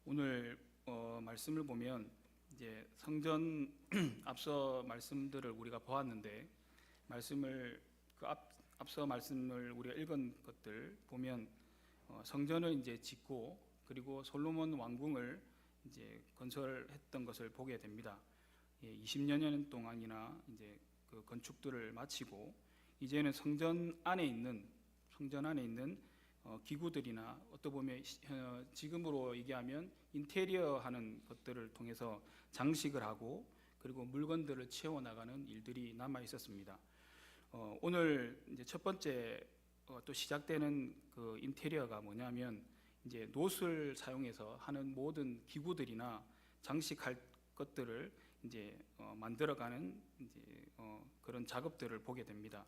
오늘 말씀을 보면 이제 성전 앞서 말씀들을 우리가 보았는데 말씀을 앞서 말씀을 우리가 읽은 것들 보면 성전을 이제 짓고 그리고 솔로몬 왕궁을 이제 건설했던 것을 보게 됩니다. 20여 년 동안이나 이제 그 건축들을 마치고 이제는 성전 안에 있는 기구들이나 어떻게 보면 지금으로 얘기하면 인테리어 하는 것들을 통해서 장식을 하고 그리고 물건들을 채워 나가는 일들이 남아 있었습니다. 오늘 이제 첫 번째 또 시작되는 그 인테리어가 뭐냐면 이제 놋을 사용해서 하는 모든 기구들이나 장식할 것들을 이제 만들어가는 이제 그런 작업들을 보게 됩니다.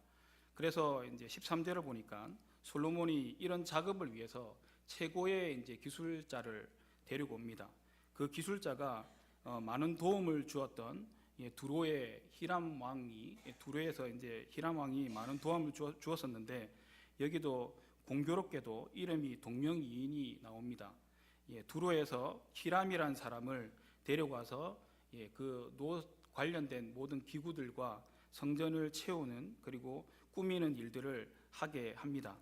그래서 이제 13절을 보니까 솔로몬이 이런 작업을 위해서 최고의 이제 기술자를 데리고 옵니다. 그 기술자가 많은 도움을 주었던 두로의 히람 왕이 두로에서 이제 히람 왕이 많은 도움을 주었었는데 여기도 공교롭게도 이름이 동명이인이 나옵니다. 두로에서 히람이라는 사람을 데려가서 그 노 관련된 모든 기구들과 성전을 채우는 그리고 꾸미는 일들을 하게 합니다.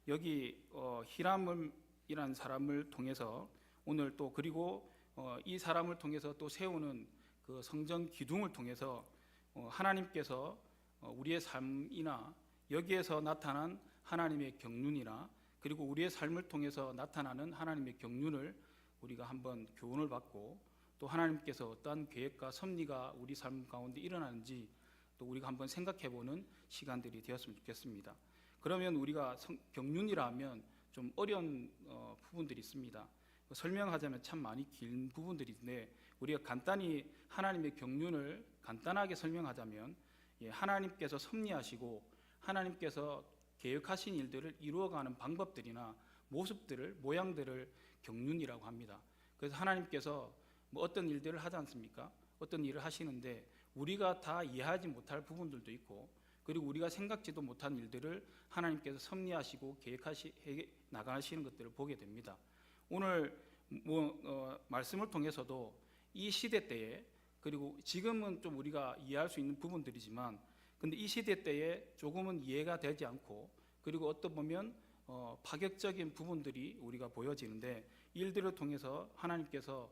여기 히람이라는 사람을 통해서 오늘 또 그리고 이 사람을 통해서 또 세우는 그 성전 기둥을 통해서 하나님께서 우리의 삶이나 여기에서 나타난 하나님의 경륜이나 그리고 우리의 삶을 통해서 나타나는 하나님의 경륜을 우리가 한번 교훈을 받고 또 하나님께서 어떠한 계획과 섭리가 우리 삶 가운데 일어나는지 또 우리가 한번 생각해보는 시간들이 되었으면 좋겠습니다. 그러면 우리가 경륜이라 하면 좀 어려운 부분들이 있습니다. 설명하자면 참 많이 긴 부분들인데 우리가 간단히 하나님의 경륜을 간단하게 설명하자면 하나님께서 섭리하시고 하나님께서 계획하신 일들을 이루어가는 방법들이나 모습들을 모양들을 경륜이라고 합니다. 그래서 하나님께서 뭐 어떤 일들을 하지 않습니까? 어떤 일을 하시는데 우리가 다 이해하지 못할 부분들도 있고 그리고 우리가 생각지도 못한 일들을 하나님께서 섭리하시고 계획하시 나가시는 것들을 보게 됩니다. 오늘 말씀을 통해서도 이 시대 때에 그리고 지금은 좀 우리가 이해할 수 있는 부분들이지만 근데 이 시대 때에 조금은 이해가 되지 않고 그리고 어떤 보면 파격적인 부분들이 우리가 보여지는데 일들을 통해서 하나님께서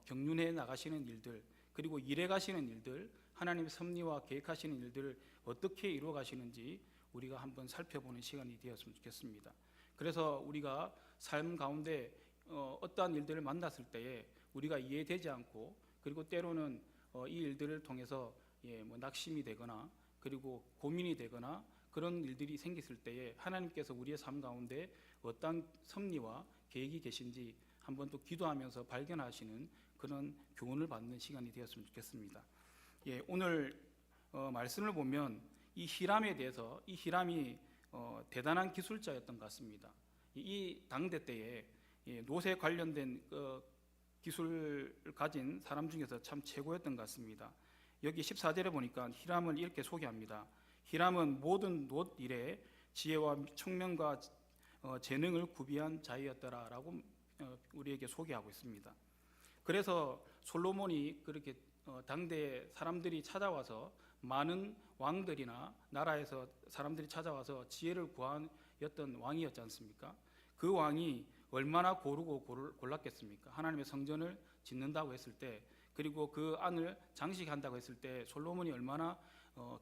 경륜해 나가시는 일들 그리고 일해 가시는 일들 하나님의 섭리와 계획하시는 일들을 어떻게 이루어 가시는지 우리가 한번 살펴보는 시간이 되었으면 좋겠습니다. 그래서 우리가 삶 가운데 어떠한 일들을 만났을 때에 우리가 이해되지 않고 그리고 때로는 이 일들을 통해서 뭐 낙심이 되거나 그리고 고민이 되거나 그런 일들이 생겼을 때에 하나님께서 우리의 삶 가운데 어떠한 섭리와 계획이 계신지 한번 또 기도하면서 발견하시는 그런 교훈을 받는 시간이 되었으면 좋겠습니다. 오늘 말씀을 보면 이 히람에 대해서 이 히람이 대단한 기술자였던 것 같습니다. 이 당대 때에 놋에 관련된 기술을 가진 사람 중에서 참 최고였던 것 같습니다. 여기 14절에 보니까 히람을 이렇게 소개합니다. 히람은 모든 놋 일에 지혜와 청명과 재능을 구비한 자였더라라고 우리에게 소개하고 있습니다. 그래서 솔로몬이 그렇게 당대 사람들이 찾아와서 많은 왕들이나 나라에서 사람들이 찾아와서 지혜를 구하였던 왕이었지 않습니까? 그 왕이 얼마나 고르고 골랐겠습니까? 하나님의 성전을 짓는다고 했을 때 그리고 그 안을 장식한다고 했을 때 솔로몬이 얼마나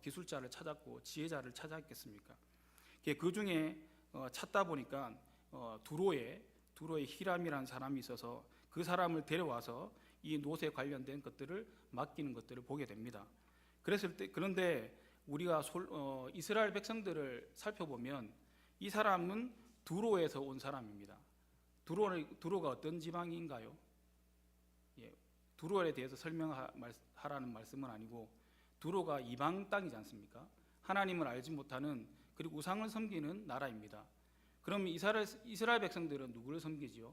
기술자를 찾았고 지혜자를 찾았겠습니까? 그 중에 찾다 보니까 두로에 히람이라는 사람이 있어서 그 사람을 데려와서 이 놋에 관련된 것들을 맡기는 것들을 보게 됩니다. 그런데 우리가 이스라엘 백성들을 살펴보면 이 사람은 두로에서 온 사람입니다. 두로가 어떤 지방인가요? 두로에 대해서 설명하라는 말씀은 아니고 두로가 이방 땅이지 않습니까? 하나님을 알지 못하는 그리고 우상을 섬기는 나라입니다. 그럼 이스라엘 백성들은 누구를 섬기지요?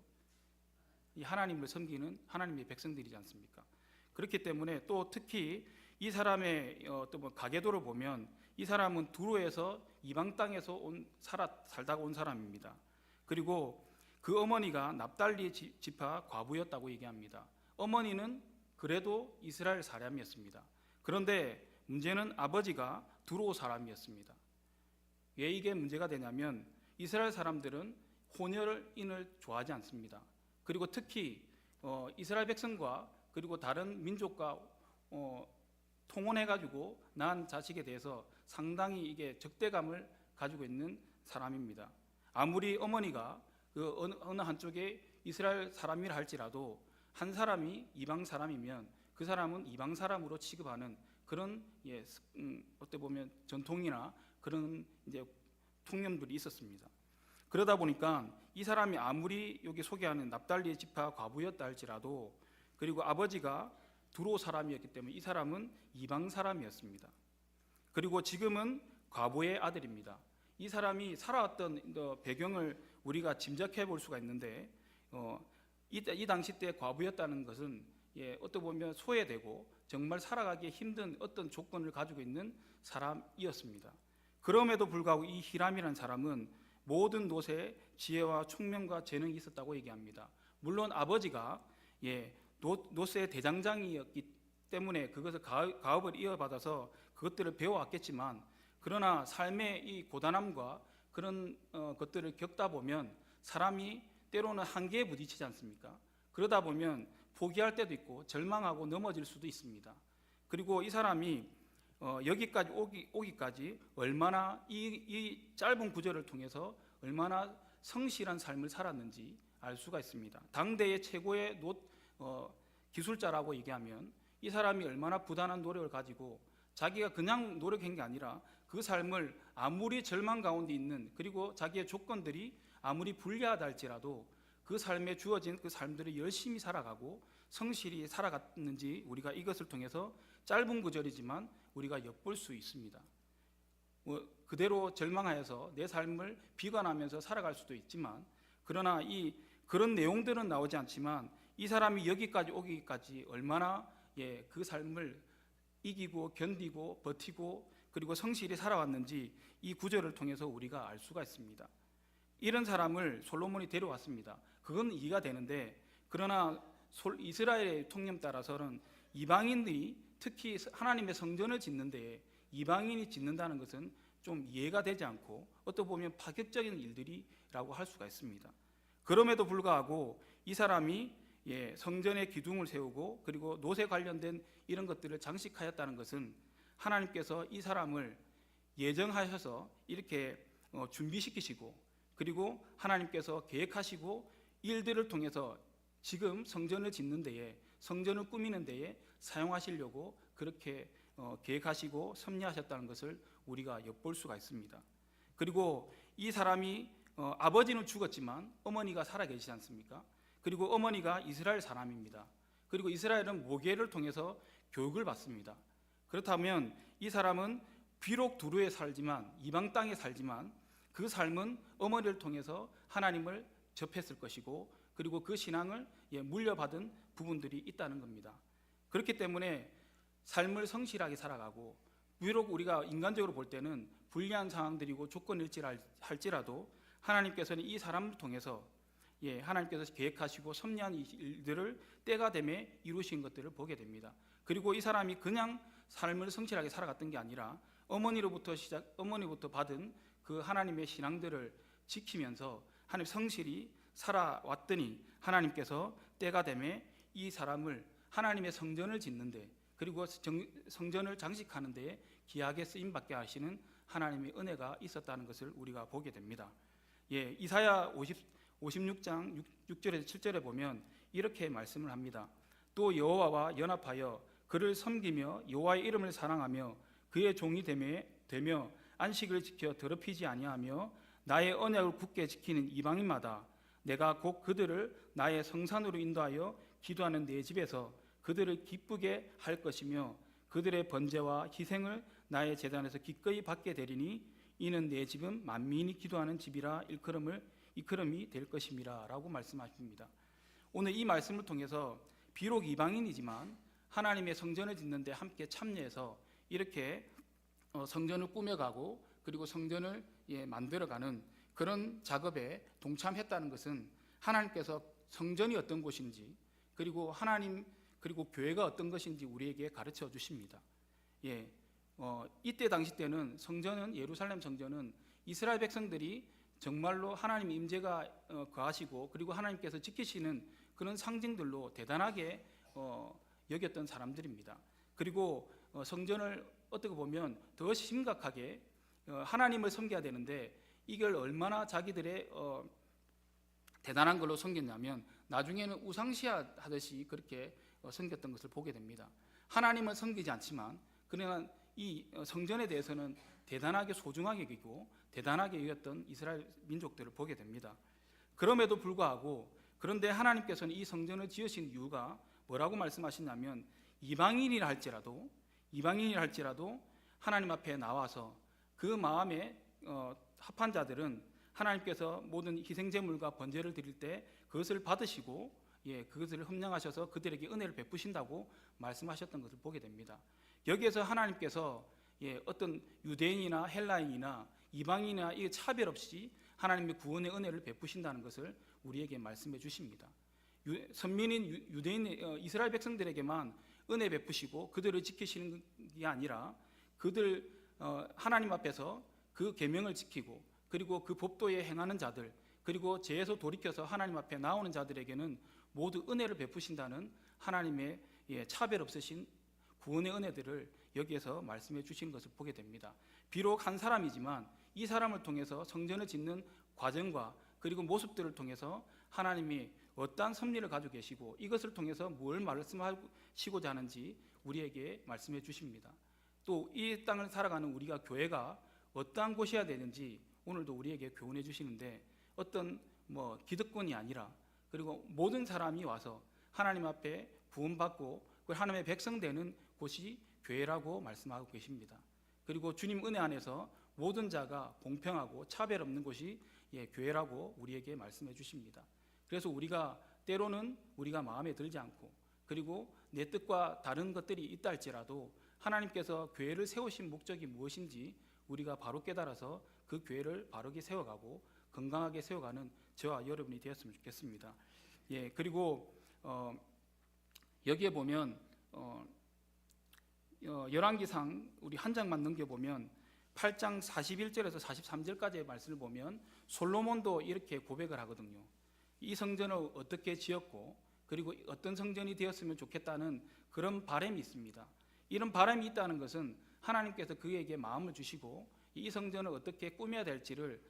이 하나님을 섬기는 하나님의 백성들이지 않습니까? 그렇기 때문에 또 특히 이 사람의 또 가계도를 보면 이 사람은 두로에서 이방 땅에서 살다가 온 사람입니다. 그리고 그 어머니가 납달리 지파 과부였다고 얘기합니다. 어머니는 그래도 이스라엘 사람이었습니다. 그런데 문제는 아버지가 두로 사람이었습니다. 왜 이게 문제가 되냐면 이스라엘 사람들은 혼혈인을 좋아하지 않습니다. 그리고 특히 이스라엘 백성과 그리고 다른 민족과 통혼해가지고 낳은 자식에 대해서 상당히 이게 적대감을 가지고 있는 사람입니다. 아무리 어머니가 그 어느 한쪽에 이스라엘 사람이라 할지라도 한 사람이 이방 사람이면 그 사람은 이방 사람으로 취급하는 그런 어떻게 보면 전통이나 그런 이제 통념들이 있었습니다. 그러다 보니까 이 사람이 아무리 여기 소개하는 납달리 지파 과부였다 할지라도 그리고 아버지가 두로 사람이었기 때문에 이 사람은 이방 사람이었습니다. 그리고 지금은 과부의 아들입니다. 이 사람이 살아왔던 배경을 우리가 짐작해 볼 수가 있는데 이 당시 때 과부였다는 것은 어떻게 보면 소외되고 정말 살아가기 힘든 어떤 조건을 가지고 있는 사람이었습니다. 그럼에도 불구하고 이 히람이라는 사람은 모든 노세에 지혜와 총명과 재능이 있었다고 얘기합니다. 물론 아버지가 노세의 대장장이었기 때문에 그것을 가업을 이어받아서 그것들을 배워왔겠지만 그러나 삶의 이 고단함과 그런 것들을 겪다 보면 사람이 때로는 한계에 부딪히지 않습니까? 그러다 보면 포기할 때도 있고 절망하고 넘어질 수도 있습니다. 그리고 이 사람이 여기까지 오기까지 얼마나 이 짧은 구절을 통해서 얼마나 성실한 삶을 살았는지 알 수가 있습니다. 당대의 최고의 기술자라고 얘기하면 이 사람이 얼마나 부단한 노력을 가지고 자기가 그냥 노력한 게 아니라 그 삶을 아무리 절망 가운데 있는 그리고 자기의 조건들이 아무리 불리하다 할지라도 그 삶에 주어진 그 삶들을 열심히 살아가고 성실히 살아갔는지 우리가 이것을 통해서 짧은 구절이지만 우리가 엿볼 수 있습니다. 그대로 절망하여서 내 삶을 비관하면서 살아갈 수도 있지만 그러나 그런 내용들은 나오지 않지만 이 사람이 여기까지 오기까지 얼마나 그 삶을 이기고 견디고 버티고 그리고 성실히 살아왔는지 이 구절을 통해서 우리가 알 수가 있습니다. 이런 사람을 솔로몬이 데려왔습니다. 그건 이해가 되는데 그러나 이스라엘의 통념 따라서는 이방인들이 특히 하나님의 성전을 짓는 데에 이방인이 짓는다는 것은 좀 이해가 되지 않고 어떻게 보면 파격적인 일들이라고 할 수가 있습니다. 그럼에도 불구하고 이 사람이 성전의 기둥을 세우고 그리고 노세 관련된 이런 것들을 장식하였다는 것은 하나님께서 이 사람을 예정하셔서 이렇게 준비시키시고 그리고 하나님께서 계획하시고 일들을 통해서 지금 성전을 짓는 데에 성전을 꾸미는 데에 사용하시려고 그렇게 계획하시고 섭리하셨다는 것을 우리가 엿볼 수가 있습니다. 그리고 이 사람이 아버지는 죽었지만 어머니가 살아계시지 않습니까? 그리고 어머니가 이스라엘 사람입니다. 그리고 이스라엘은 모계를 통해서 교육을 받습니다. 그렇다면 이 사람은 비록 두루에 살지만 이방 땅에 살지만 그 삶은 어머니를 통해서 하나님을 접했을 것이고 그리고 그 신앙을 물려받은 부분들이 있다는 겁니다. 그렇기 때문에 삶을 성실하게 살아가고 비록 우리가 인간적으로 볼 때는 불리한 상황들이고 조건일지라도 하나님께서는 이 사람을 통해서 하나님께서 계획하시고 섭리한 일들을 때가 되매 이루신 것들을 보게 됩니다. 그리고 이 사람이 그냥 삶을 성실하게 살아갔던 게 아니라 어머니부터 받은 그 하나님의 신앙들을 지키면서 하나님 성실히 살아왔더니 하나님께서 때가 되매 이 사람을 하나님의 성전을 짓는데 그리고 성전을 장식하는 데에 귀하게 쓰임받게 하시는 하나님의 은혜가 있었다는 것을 우리가 보게 됩니다. 이사야 56장 6절에서 7절에 보면 이렇게 말씀을 합니다. 또 여호와와 연합하여 그를 섬기며 여호와의 이름을 사랑하며 그의 종이 되며 안식을 지켜 더럽히지 아니하며 나의 언약을 굳게 지키는 이방인마다 내가 곧 그들을 나의 성산으로 인도하여 기도하는 내 집에서 그들을 기쁘게 할 것이며 그들의 번제와 희생을 나의 제단에서 기꺼이 받게 되리니 이는 내 집은 만민이 기도하는 집이라 일컬음이 될 것임이라 라고 말씀하십니다. 오늘 이 말씀을 통해서 비록 이방인이지만 하나님의 성전을 짓는 데 함께 참여해서 이렇게 성전을 꾸며가고 그리고 성전을 만들어가는 그런 작업에 동참했다는 것은 하나님께서 성전이 어떤 곳인지, 그리고 하나님 그리고 교회가 어떤 것인지 우리에게 가르쳐 주십니다. 이때 당시 때는 성전은, 예루살렘 성전은 이스라엘 백성들이 정말로 하나님 임재가 거하시고 그리고 하나님께서 지키시는 그런 상징들로 대단하게 여겼던 사람들입니다. 그리고 성전을 어떻게 보면 더 심각하게 하나님을 섬겨야 되는데 이걸 얼마나 자기들의 대단한 걸로 섬겼냐면 나중에는 우상시아 하듯이 그렇게 섬겼던 것을 보게 됩니다. 하나님을 섬기지 않지만 그러나 이 성전에 대해서는 대단하게 소중하게 여기고 대단하게 여겼던 이스라엘 민족들을 보게 됩니다. 그럼에도 불구하고 그런데 하나님께서는 이 성전을 지으신 이유가 뭐라고 말씀하시냐면 이방인이라 할지라도 하나님 앞에 나와서 그 마음에 합한 자들은 하나님께서 모든 희생제물과 번제를 드릴 때 그것을 받으시고 그것을 흠량하셔서 그들에게 은혜를 베푸신다고 말씀하셨던 것을 보게 됩니다. 여기에서 하나님께서 어떤 유대인이나 헬라인이나 이방인이나 이 차별 없이 하나님의 구원의 은혜를 베푸신다는 것을 우리에게 말씀해 주십니다. 선민인 유대인 이스라엘 백성들에게만 은혜 베푸시고 그들을 지키시는 게 아니라 그들 하나님 앞에서 그 계명을 지키고 그리고 그 법도에 행하는 자들 그리고 죄에서 돌이켜서 하나님 앞에 나오는 자들에게는 모두 은혜를 베푸신다는 하나님의 차별 없으신 구원의 은혜들을 여기에서 말씀해 주신 것을 보게 됩니다. 비록 한 사람이지만 이 사람을 통해서 성전을 짓는 과정과 그리고 모습들을 통해서 하나님이 어떠한 섭리를 가지고 계시고 이것을 통해서 뭘 말씀하시고자 하는지 우리에게 말씀해 주십니다. 또 이 땅을 살아가는 우리가 교회가 어떠한 곳이어야 되는지 오늘도 우리에게 교훈해 주시는데 어떤 기득권이 아니라 그리고 모든 사람이 와서 하나님 앞에 구원받고 하나님의 백성 되는 곳이 교회라고 말씀하고 계십니다. 그리고 주님 은혜 안에서 모든 자가 공평하고 차별 없는 곳이 교회라고 우리에게 말씀해 주십니다. 그래서 우리가 때로는 우리가 마음에 들지 않고 그리고 내 뜻과 다른 것들이 있다 할지라도 하나님께서 교회를 세우신 목적이 무엇인지 우리가 바로 깨달아서 그 교회를 바르게 세워가고 건강하게 세워가는 저와 여러분이 되었으면 좋겠습니다. 그리고 여기에 보면 열왕기상 우리 한 장만 넘겨보면 8장 41절에서 43절까지의 말씀을 보면 솔로몬도 이렇게 고백을 하거든요. 이 성전을 어떻게 지었고 그리고 어떤 성전이 되었으면 좋겠다는 그런 바람이 있습니다. 이런 바람이 있다는 것은 하나님께서 그에게 마음을 주시고 이 성전을 어떻게 꾸며야 될지를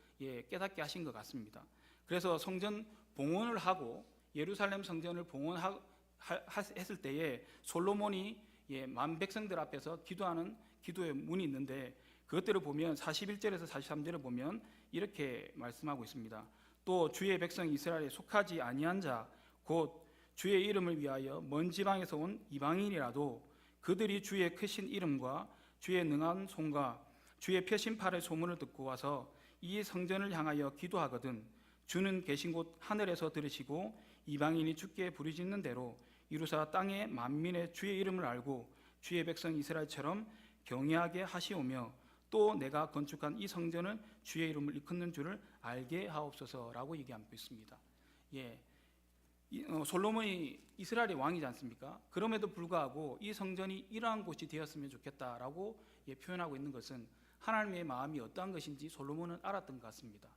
깨닫게 하신 것 같습니다. 그래서 성전 봉헌을 하고 예루살렘 성전을 봉헌했을 때에 솔로몬이 만 백성들 앞에서 기도하는 기도의 문이 있는데 그것들을 보면 41절에서 43절을 보면 이렇게 말씀하고 있습니다. 또 주의 백성 이스라엘에 속하지 아니한 자 곧 주의 이름을 위하여 먼 지방에서 온 이방인이라도 그들이 주의 크신 이름과 주의 능한 손과 주의 펴신 팔의 소문을 듣고 와서 이 성전을 향하여 기도하거든 주는 계신 곳 하늘에서 들으시고 이방인이 주께 부르짖는 대로 이루사 땅의 만민의 주의 이름을 알고 주의 백성 이스라엘처럼 경외하게 하시오며 또 내가 건축한 이 성전을 주의 이름을 일컫는 줄을 알게 하옵소서라고 얘기하고 있습니다. 솔로몬이 이스라엘의 왕이지 않습니까? 그럼에도 불구하고 이 성전이 이러한 곳이 되었으면 좋겠다라고 표현하고 있는 것은 하나님의 마음이 어떠한 것인지 솔로몬은 알았던 것 같습니다.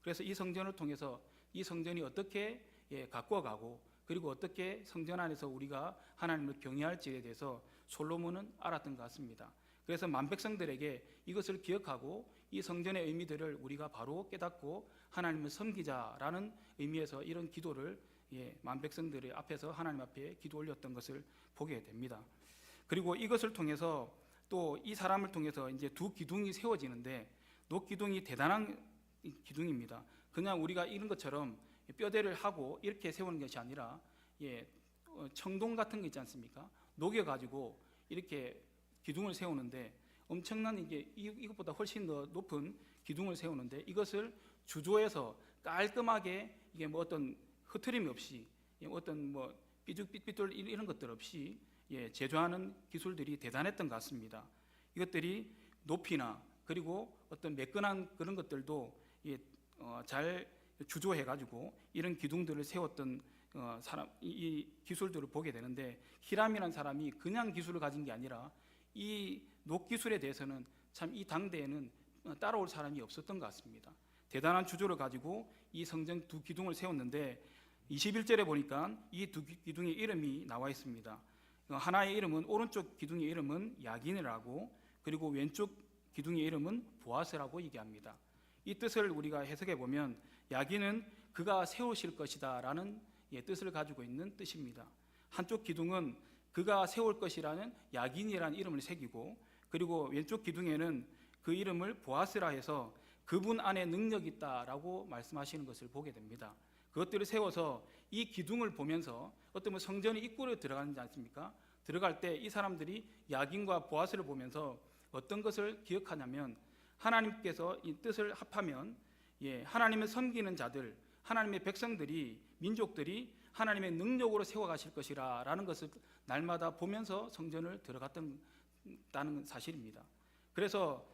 그래서 이 성전을 통해서 이 성전이 어떻게 가꾸어가고 그리고 어떻게 성전 안에서 우리가 하나님을 경외할지에 대해서 솔로몬은 알았던 것 같습니다. 그래서 만백성들에게 이것을 기억하고 이 성전의 의미들을 우리가 바로 깨닫고 하나님을 섬기자라는 의미에서 이런 기도를 만백성들의 앞에서 하나님 앞에 기도 올렸던 것을 보게 됩니다. 그리고 이것을 통해서 또 이 사람을 통해서 이제 두 기둥이 세워지는데 놋 기둥이 대단한 기둥입니다. 그냥 우리가 이런 것처럼 뼈대를 하고 이렇게 세우는 것이 아니라 청동 같은 거 있지 않습니까? 녹여가지고 이렇게 기둥을 세우는데 엄청난 이것보다 훨씬 더 높은 기둥을 세우는데 이것을 주조해서 깔끔하게 이게 어떤 흐트림이 없이 어떤 삐죽삐뚤 이런 것들 없이 제조하는 기술들이 대단했던 것 같습니다. 이것들이 높이나 그리고 어떤 매끈한 그런 것들도 잘 주조해가지고 이런 기둥들을 세웠던 사람, 이 기술들을 보게 되는데, 히람이라는 사람이 그냥 기술을 가진 게 아니라 이 녹기술에 대해서는 참 이 당대에는 따라올 사람이 없었던 것 같습니다. 대단한 주조를 가지고 이 성전 두 기둥을 세웠는데 21절에 보니까 이 두 기둥의 이름이 나와 있습니다. 하나의 이름은, 오른쪽 기둥의 이름은 야긴이라고, 그리고 왼쪽 기둥의 이름은 보아스라고 얘기합니다. 이 뜻을 우리가 해석해 보면 야긴은 그가 세우실 것이다 라는 뜻을 가지고 있는 뜻입니다. 한쪽 기둥은 그가 세울 것이라는 야긴이라는 이름을 새기고, 그리고 왼쪽 기둥에는 그 이름을 보아스라 해서 그분 안에 능력이 있다라고 말씀하시는 것을 보게 됩니다. 그것들을 세워서 이 기둥을 보면서 어떤 성전의 입구로 들어가지 않습니까? 들어갈 때 이 사람들이 야긴과 보아스를 보면서 어떤 것을 기억하냐면, 하나님께서 이 뜻을 합하면 하나님을 섬기는 자들, 하나님의 백성들이, 민족들이 하나님의 능력으로 세워가실 것이라 라는 것을 날마다 보면서 성전을 들어갔다는 사실입니다. 그래서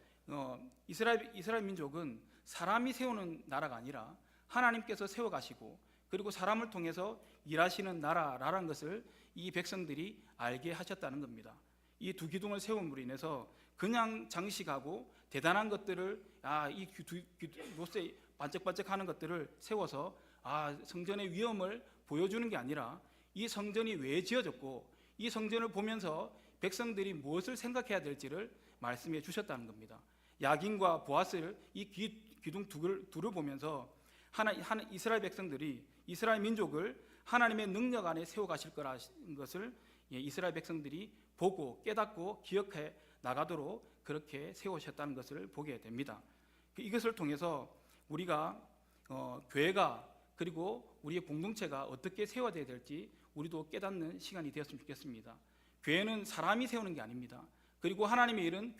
이스라엘 민족은 사람이 세우는 나라가 아니라 하나님께서 세워가시고, 그리고 사람을 통해서 일하시는 나라라는 것을 이 백성들이 알게 하셨다는 겁니다. 이 두 기둥을 세움으로 인해서 그냥 장식하고 대단한 것들을, 이 노새 반짝반짝하는 것들을 세워서 성전의 위엄을 보여주는 게 아니라, 이 성전이 왜 지어졌고 이 성전을 보면서 백성들이 무엇을 생각해야 될지를 말씀해 주셨다는 겁니다. 야긴과 보아스를, 이 기둥 둘을 보면서 이스라엘 백성들이, 이스라엘 민족을 하나님의 능력 안에 세워가실 거라는 것을 이스라엘 백성들이 보고 깨닫고 기억해 나가도록 그렇게 세우셨다는 것을 보게 됩니다. 이것을 통해서 우리가 교회가, 그리고 우리의 공동체가 어떻게 세워져야 될지 우리도 깨닫는 시간이 되었으면 좋겠습니다. 교회는 사람이 세우는 게 아닙니다. 그리고 하나님의 일은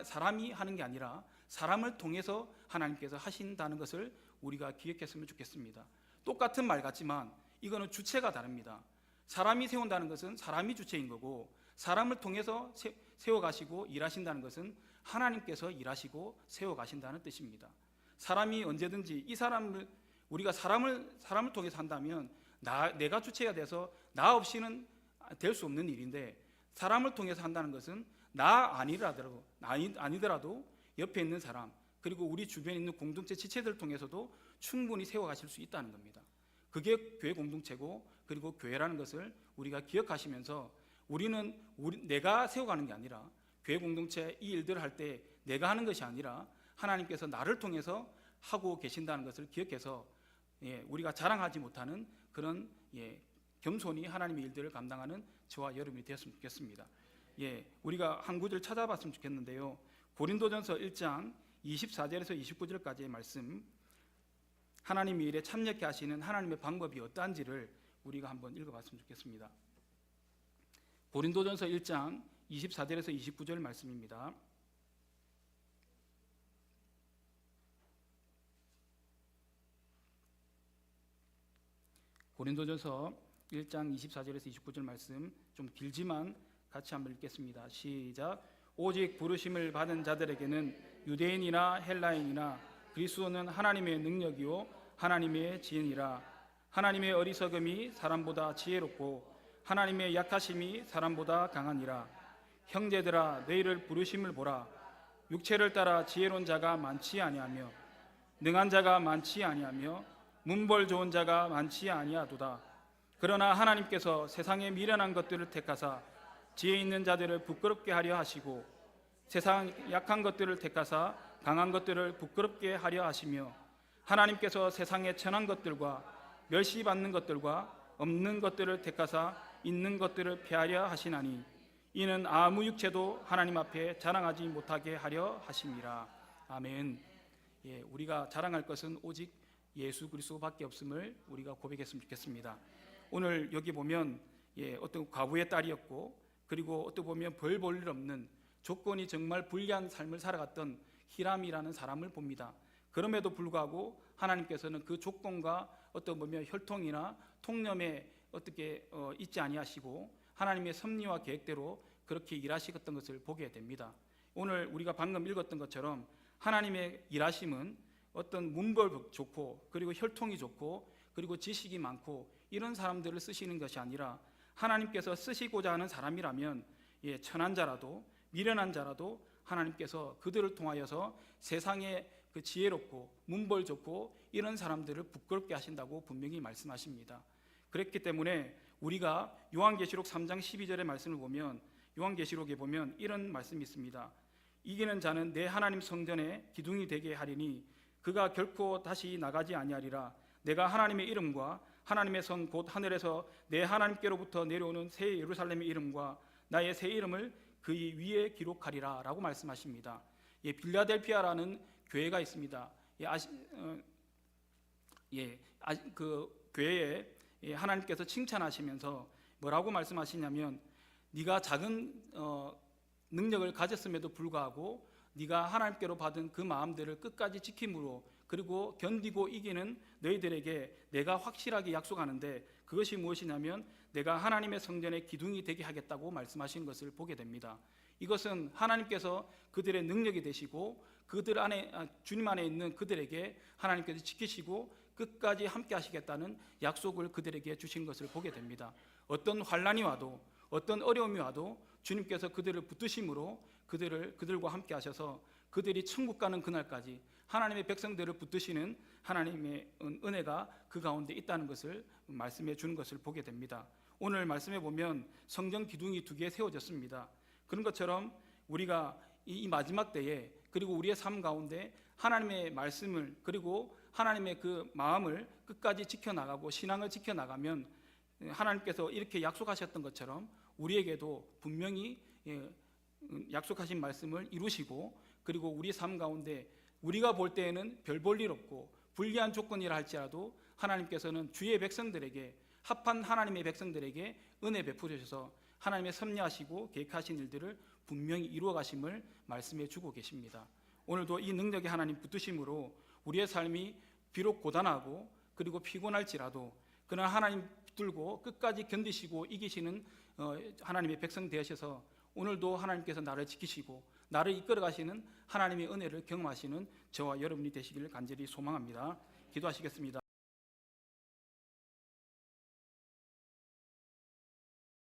사람이 하는 게 아니라 사람을 통해서 하나님께서 하신다는 것을 우리가 기억했으면 좋겠습니다. 똑같은 말 같지만 이거는 주체가 다릅니다. 사람이 세운다는 것은 사람이 주체인 거고, 사람을 통해서 세워가시고 일하신다는 것은 하나님께서 일하시고 세워가신다는 뜻입니다. 사람이 언제든지 우리가 사람을 통해서 한다면 내가 주체가 돼서 나 없이는 될 수 없는 일인데, 사람을 통해서 한다는 것은 나 아니더라도 옆에 있는 사람, 그리고 우리 주변에 있는 공동체 지체들 통해서도 충분히 세워가실 수 있다는 겁니다. 그게 교회 공동체고, 그리고 교회라는 것을 우리가 기억하시면서, 우리는 내가 세워가는 게 아니라, 교회 공동체 이 일들을 할 때 내가 하는 것이 아니라 하나님께서 나를 통해서 하고 계신다는 것을 기억해서 우리가 자랑하지 못하는 그런 겸손히 하나님의 일들을 감당하는 저와 여러분이 되었으면 좋겠습니다. 우리가 한 구절 찾아봤으면 좋겠는데요. 고린도전서 1장 24절에서 29절까지의 말씀, 하나님의 일에 참여케 하시는 하나님의 방법이 어떠한지를 우리가 한번 읽어봤으면 좋겠습니다. 고린도전서 1장 24절에서 29절 말씀입니다. 고린도전서 1장 24절에서 29절 말씀, 좀 길지만 같이 한번 읽겠습니다. 시작. 오직 부르심을 받은 자들에게는 유대인이나 헬라인이나 그리스도는 하나님의 능력이요 하나님의 지혜니라. 하나님의 어리석음이 사람보다 지혜롭고 하나님의 약하심이 사람보다 강하니라. 형제들아, 너희를 부르심을 보라. 육체를 따라 지혜로운 자가 많지 아니하며 능한 자가 많지 아니하며 문벌 좋은 자가 많지 아니하도다. 그러나 하나님께서 세상의 미련한 것들을 택하사 지혜 있는 자들을 부끄럽게 하려 하시고, 세상 약한 것들을 택하사 강한 것들을 부끄럽게 하려 하시며, 하나님께서 세상의 천한 것들과 멸시받는 것들과 없는 것들을 택하사 있는 것들을 폐하려 하시나니, 이는 아무 육체도 하나님 앞에 자랑하지 못하게 하려 하심이라. 아멘. 우리가 자랑할 것은 오직 예수 그리스도밖에 없음을 우리가 고백했으면 좋겠습니다. 오늘 여기 보면 어떤 과부의 딸이었고, 그리고 어떻게 보면 별 볼 일 없는 조건이 정말 불리한 삶을 살아갔던 히람이라는 사람을 봅니다. 그럼에도 불구하고 하나님께서는 그 조건과 어떤 보면 혈통이나 통념에 어떻게 있지 아니하시고 하나님의 섭리와 계획대로 그렇게 일하시던 것을 보게 됩니다. 오늘 우리가 방금 읽었던 것처럼 하나님의 일하심은 어떤 문벌 좋고 그리고 혈통이 좋고 그리고 지식이 많고 이런 사람들을 쓰시는 것이 아니라 하나님께서 쓰시고자 하는 사람이라면 천한 자라도 미련한 자라도 하나님께서 그들을 통하여서 세상에 그 지혜롭고 문벌 좋고 이런 사람들을 부끄럽게 하신다고 분명히 말씀하십니다. 그렇기 때문에 우리가 요한계시록 3장 12절의 말씀을 보면 요한계시록에 보면 이런 말씀이 있습니다. 이기는 자는 내 하나님 성전의 기둥이 되게 하리니 그가 결코 다시 나가지 아니하리라. 내가 하나님의 이름과 하나님의 성 곧 하늘에서 내 하나님께로부터 내려오는 새 예루살렘의 이름과 나의 새 이름을 그의 위에 기록하리라 라고 말씀하십니다. 빌라델피아라는 교회가 있습니다. 그 교회에 하나님께서 칭찬하시면서 뭐라고 말씀하시냐면 네가 작은 능력을 가졌음에도 불구하고 네가 하나님께로 받은 그 마음들을 끝까지 지킴으로 그리고 견디고 이기는 너희들에게 내가 확실하게 약속하는데 그것이 무엇이냐면 내가 하나님의 성전의 기둥이 되게 하겠다고 말씀하신 것을 보게 됩니다. 이것은 하나님께서 그들의 능력이 되시고 그들 안에 주님 안에 있는 그들에게 하나님께서 지키시고 끝까지 함께 하시겠다는 약속을 그들에게 주신 것을 보게 됩니다. 어떤 환난이 와도 어떤 어려움이 와도 주님께서 그들을 붙드심으로 그들과 함께 하셔서 그들이 천국 가는 그날까지 하나님의 백성들을 붙드시는 하나님의 은혜가 그 가운데 있다는 것을 말씀해 주는 것을 보게 됩니다. 오늘 말씀해 보면 성전 기둥이 2개 세워졌습니다. 그런 것처럼 우리가 이 마지막 때에 그리고 우리의 삶 가운데 하나님의 말씀을 그리고 하나님의 그 마음을 끝까지 지켜나가고 신앙을 지켜나가면 하나님께서 이렇게 약속하셨던 것처럼 우리에게도 분명히 약속하신 말씀을 이루시고 그리고 우리 삶 가운데 우리가 볼 때에는 별 볼 일 없고 불리한 조건이라 할지라도 하나님께서는 주의 백성들에게 합한 하나님의 백성들에게 은혜 베푸셔서 하나님의 섭리하시고 계획하신 일들을 분명히 이루어 가심을 말씀해 주고 계십니다. 오늘도 이 능력의 하나님 붙드심으로 우리의 삶이 비록 고단하고 그리고 피곤할지라도 그러나 하나님 붙들고 끝까지 견디시고 이기시는 하나님의 백성 되셔서 오늘도 하나님께서 나를 지키시고 나를 이끌어 가시는 하나님의 은혜를 경험하시는 저와 여러분이 되시기를 간절히 소망합니다. 기도하시겠습니다.